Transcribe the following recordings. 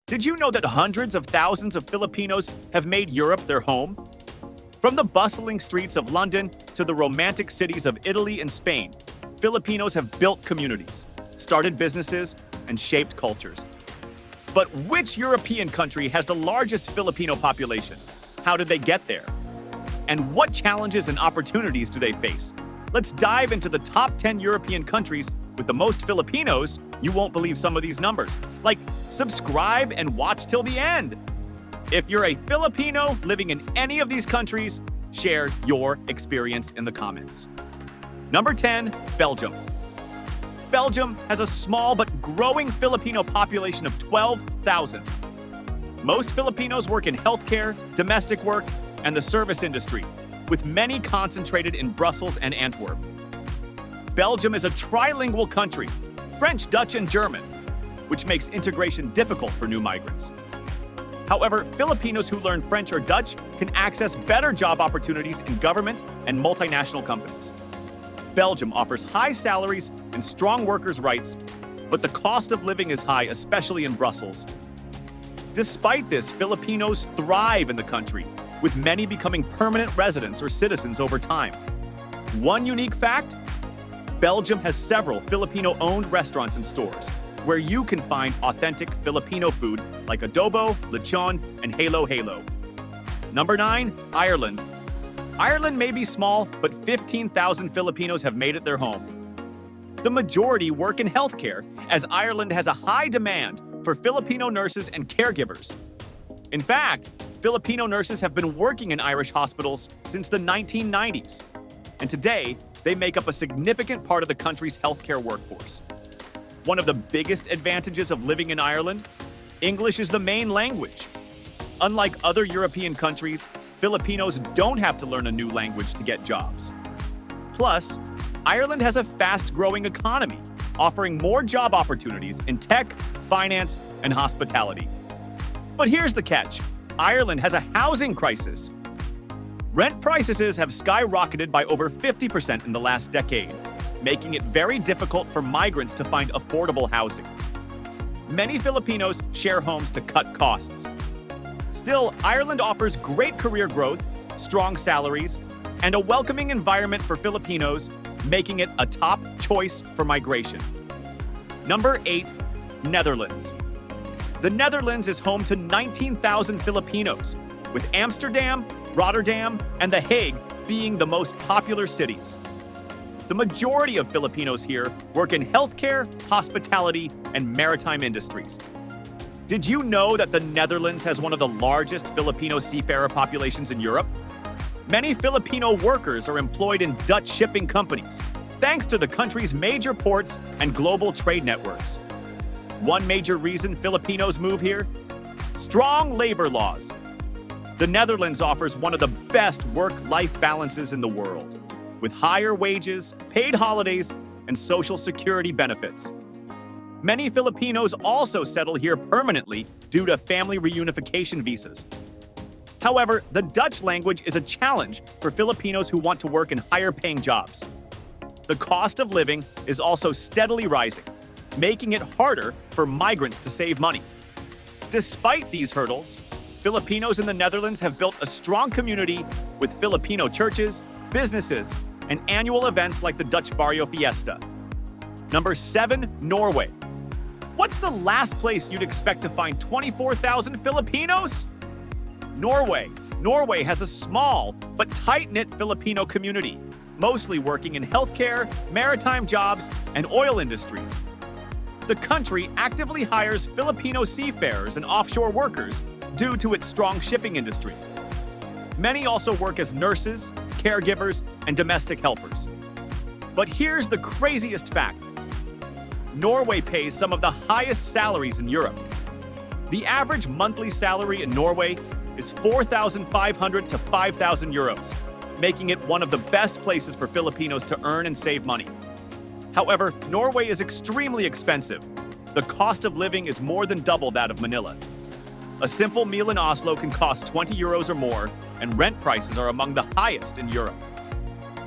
Did you know that hundreds of thousands of Filipinos have made Europe their home? From the bustling streets of London to the romantic cities of Italy and Spain, Filipinos have built communities, started businesses, and shaped cultures. But which European country has the largest Filipino population? How did they get there? And what challenges and opportunities do they face? Let's dive into the top 10 European countries with the most Filipinos. You won't believe some of these numbers. Like, subscribe and watch till the end. If you're a Filipino living in any of these countries, share your experience in the comments. Number 10, Belgium. Belgium has a small but growing Filipino population of 12,000. Most Filipinos work in healthcare, domestic work, and the service industry, with many concentrated in Brussels and Antwerp. Belgium is a trilingual country, French, Dutch, and German, which makes integration difficult for new migrants. However, Filipinos who learn French or Dutch can access better job opportunities in government and multinational companies. Belgium offers high salaries and strong workers' rights, but the cost of living is high, especially in Brussels. Despite this, Filipinos thrive in the country, with many becoming permanent residents or citizens over time. One unique fact: Belgium has several Filipino-owned restaurants and stores where you can find authentic Filipino food like adobo, lechon, and halo halo. Number 9, Ireland. Ireland may be small, but 15,000 Filipinos have made it their home. The majority work in healthcare, as Ireland has a high demand for Filipino nurses and caregivers. In fact, Filipino nurses have been working in Irish hospitals since the 1990s, and today they make up a significant part of the country's healthcare workforce. One of the biggest advantages of living in Ireland: English is the main language. Unlike other European countries, Filipinos don't have to learn a new language to get jobs. Plus, Ireland has a fast-growing economy, offering more job opportunities in tech, finance, and hospitality. But here's the catch: Ireland has a housing crisis. Rent prices have skyrocketed by over 50% in the last decade, making it very difficult for migrants to find affordable housing. Many Filipinos share homes to cut costs. Still, Ireland offers great career growth, strong salaries, and a welcoming environment for Filipinos, making it a top choice for migration. Number 8, Netherlands. The Netherlands is home to 19,000 Filipinos, with Amsterdam, Rotterdam, and The Hague being the most popular cities. The majority of Filipinos here work in healthcare, hospitality, and maritime industries. Did you know that the Netherlands has one of the largest Filipino seafarer populations in Europe? Many Filipino workers are employed in Dutch shipping companies, thanks to the country's major ports and global trade networks. One major reason Filipinos move here? Strong labor laws. The Netherlands offers one of the best work-life balances in the world, with higher wages, paid holidays, and social security benefits. Many Filipinos also settle here permanently due to family reunification visas. However, the Dutch language is a challenge for Filipinos who want to work in higher-paying jobs. The cost of living is also steadily rising, making it harder for migrants to save money. Despite these hurdles, Filipinos in the Netherlands have built a strong community with Filipino churches, businesses, and annual events like the Dutch Barrio Fiesta. Number 7, Norway. What's the last place you'd expect to find 24,000 Filipinos? Norway. Norway has a small but tight-knit Filipino community, mostly working in healthcare, maritime jobs, and oil industries. The country actively hires Filipino seafarers and offshore workers due to its strong shipping industry. Many also work as nurses, caregivers, and domestic helpers. But here's the craziest fact: Norway pays some of the highest salaries in Europe. The average monthly salary in Norway is 4,500 to 5,000 euros, making it one of the best places for Filipinos to earn and save money. However, Norway is extremely expensive. The cost of living is more than double that of Manila. A simple meal in Oslo can cost 20 euros or more, and rent prices are among the highest in Europe.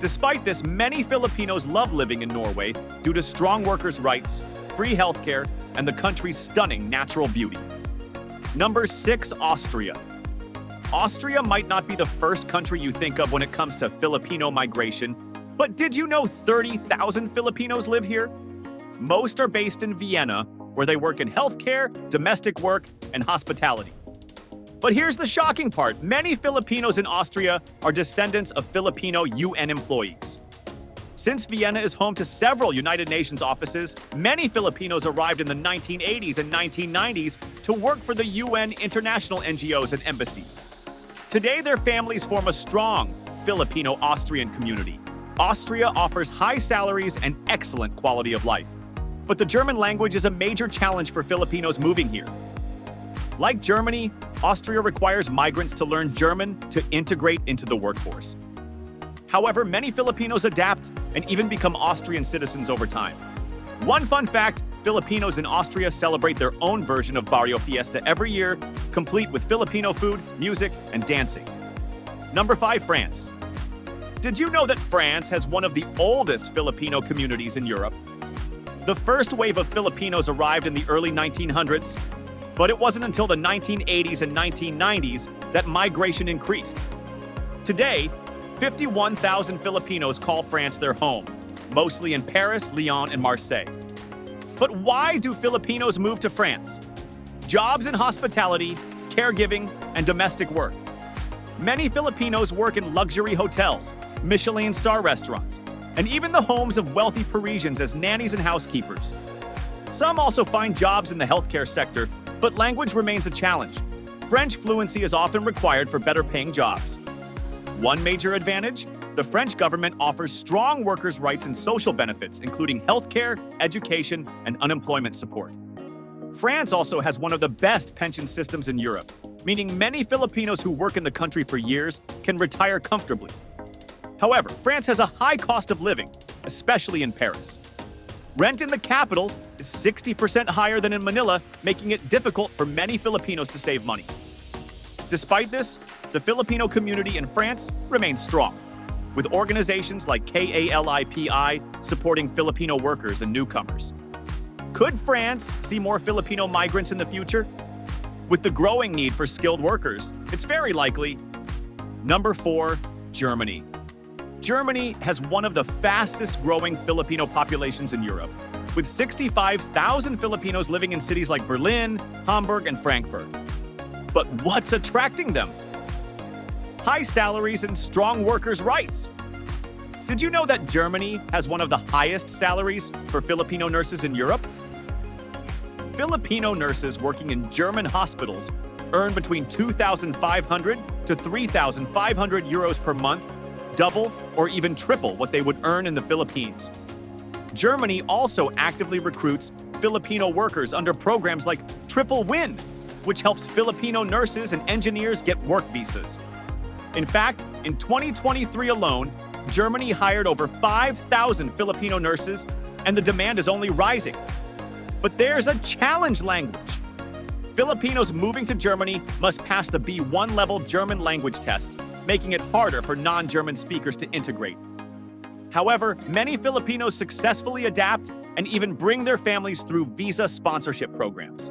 Despite this, many Filipinos love living in Norway due to strong workers' rights, free healthcare, and the country's stunning natural beauty. Number 6, Austria. Austria might not be the first country you think of when it comes to Filipino migration, but did you know 30,000 Filipinos live here? Most are based in Vienna, where they work in healthcare, domestic work, and hospitality. But here's the shocking part. Many Filipinos in Austria are descendants of Filipino UN employees. Since Vienna is home to several United Nations offices, many Filipinos arrived in the 1980s and 1990s to work for the UN international NGOs and embassies. Today, their families form a strong Filipino-Austrian community. Austria offers high salaries and excellent quality of life. But the German language is a major challenge for Filipinos moving here. Like Germany, Austria requires migrants to learn German to integrate into the workforce. However, many Filipinos adapt and even become Austrian citizens over time. One fun fact, Filipinos in Austria celebrate their own version of Barrio Fiesta every year, complete with Filipino food, music, and dancing. Number 5, France. Did you know that France has one of the oldest Filipino communities in Europe? The first wave of Filipinos arrived in the early 1900s, but it wasn't until the 1980s and 1990s that migration increased. Today, 51,000 Filipinos call France their home, mostly in Paris, Lyon, and Marseille. But why do Filipinos move to France? Jobs in hospitality, caregiving, and domestic work. Many Filipinos work in luxury hotels, Michelin star restaurants, and even the homes of wealthy Parisians as nannies and housekeepers. Some also find jobs in the healthcare sector, but language remains a challenge. French fluency is often required for better paying jobs. One major advantage? The French government offers strong workers' rights and social benefits, including healthcare, education, and unemployment support. France also has one of the best pension systems in Europe, meaning many Filipinos who work in the country for years can retire comfortably. However, France has a high cost of living, especially in Paris. Rent in the capital is 60% higher than in Manila, making it difficult for many Filipinos to save money. Despite this, the Filipino community in France remains strong, with organizations like KALIPI supporting Filipino workers and newcomers. Could France see more Filipino migrants in the future? With the growing need for skilled workers, it's very likely. Number 4, Germany. Germany has one of the fastest growing Filipino populations in Europe, with 65,000 Filipinos living in cities like Berlin, Hamburg, and Frankfurt. But what's attracting them? High salaries and strong workers' rights. Did you know that Germany has one of the highest salaries for Filipino nurses in Europe? Filipino nurses working in German hospitals earn between 2,500 to 3,500 euros per month, double or even triple what they would earn in the Philippines. Germany also actively recruits Filipino workers under programs like Triple Win, which helps Filipino nurses and engineers get work visas. In fact, in 2023 alone, Germany hired over 5,000 Filipino nurses, and the demand is only rising. But there's a challenge language. Filipinos moving to Germany must pass the B1 level German language test, making it harder for non-German speakers to integrate. However, many Filipinos successfully adapt and even bring their families through visa sponsorship programs.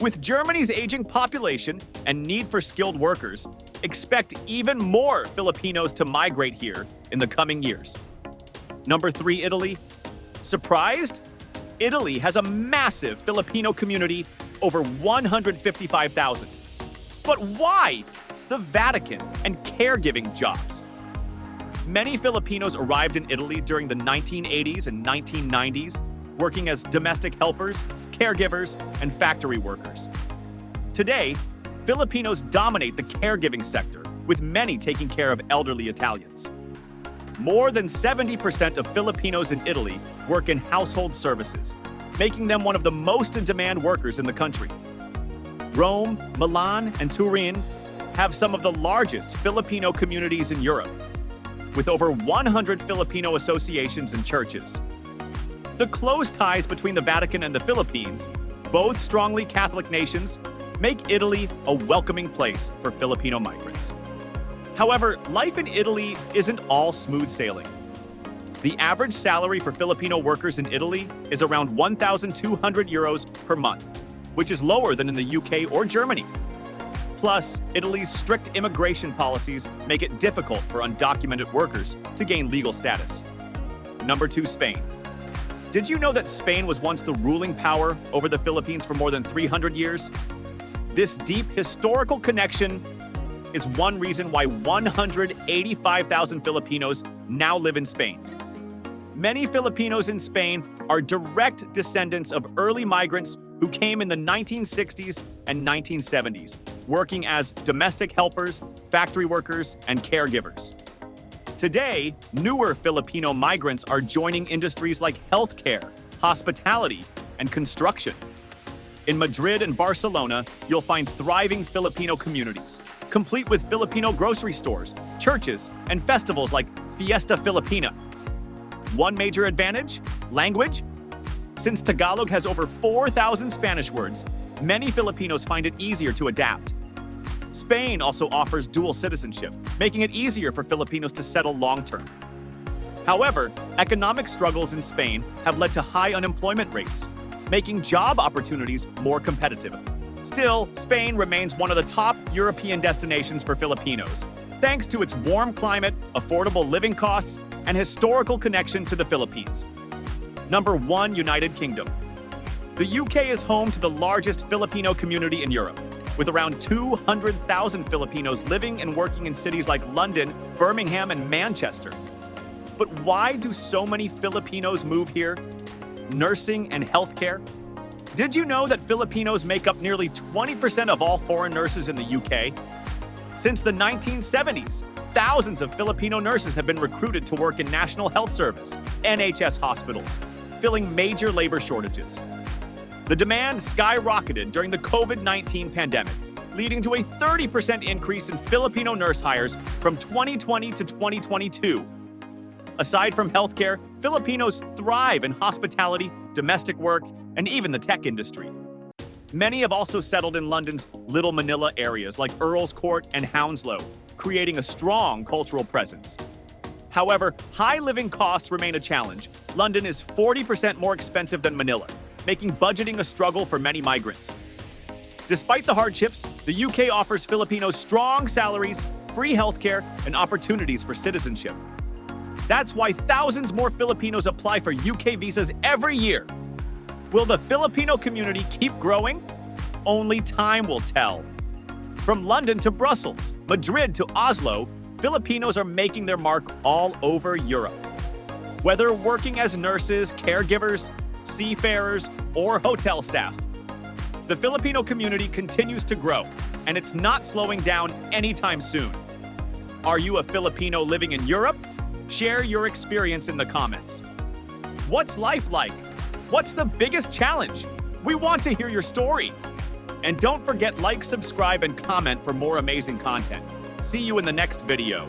With Germany's aging population and need for skilled workers, expect even more Filipinos to migrate here in the coming years. Number 3, Italy. Surprised? Italy has a massive Filipino community, over 155,000. But why? The Vatican and caregiving jobs. Many Filipinos arrived in Italy during the 1980s and 1990s, working as domestic helpers, caregivers, and factory workers. Today, Filipinos dominate the caregiving sector, with many taking care of elderly Italians. More than 70% of Filipinos in Italy work in household services, making them one of the most in-demand workers in the country. Rome, Milan, and Turin have some of the largest Filipino communities in Europe, with over 100 Filipino associations and churches. The close ties between the Vatican and the Philippines, both strongly Catholic nations, make Italy a welcoming place for Filipino migrants. However, life in Italy isn't all smooth sailing. The average salary for Filipino workers in Italy is around 1,200 euros per month. which is lower than in the UK or Germany. Plus, Italy's strict immigration policies make it difficult for undocumented workers to gain legal status. Number 2, Spain. Did you know that Spain was once the ruling power over the Philippines for more than 300 years? This deep historical connection is one reason why 185,000 Filipinos now live in Spain. Many Filipinos in Spain are direct descendants of early migrants who came in the 1960s and 1970s, working as domestic helpers, factory workers, and caregivers. Today, newer Filipino migrants are joining industries like healthcare, hospitality, and construction. In Madrid and Barcelona, you'll find thriving Filipino communities, complete with Filipino grocery stores, churches, and festivals like Fiesta Filipina. One major advantage? Language. Since Tagalog has over 4,000 Spanish words, many Filipinos find it easier to adapt. Spain also offers dual citizenship, making it easier for Filipinos to settle long-term. However, economic struggles in Spain have led to high unemployment rates, making job opportunities more competitive. Still, Spain remains one of the top European destinations for Filipinos, thanks to its warm climate, affordable living costs, and historical connection to the Philippines. Number 1, United Kingdom. The UK is home to the largest Filipino community in Europe, with around 200,000 Filipinos living and working in cities like London, Birmingham, and Manchester. But why do so many Filipinos move here? Nursing and healthcare? Did you know that Filipinos make up nearly 20% of all foreign nurses in the UK? Since the 1970s, thousands of Filipino nurses have been recruited to work in National Health Service, NHS hospitals, filling major labor shortages. The demand skyrocketed during the COVID-19 pandemic, leading to a 30% increase in Filipino nurse hires from 2020 to 2022. Aside from healthcare, Filipinos thrive in hospitality, domestic work, and even the tech industry. Many have also settled in London's Little Manila areas like Earl's Court and Hounslow, creating a strong cultural presence. However, high living costs remain a challenge. London is 40% more expensive than Manila, making budgeting a struggle for many migrants. Despite the hardships, the UK offers Filipinos strong salaries, free healthcare, and opportunities for citizenship. That's why thousands more Filipinos apply for UK visas every year. Will the Filipino community keep growing? Only time will tell. From London to Brussels, Madrid to Oslo, Filipinos are making their mark all over Europe. Whether working as nurses, caregivers, seafarers, or hotel staff, the Filipino community continues to grow, and it's not slowing down anytime soon. Are you a Filipino living in Europe? Share your experience in the comments. What's life like? What's the biggest challenge? We want to hear your story. And don't forget, like, subscribe, and comment for more amazing content. See you in the next video.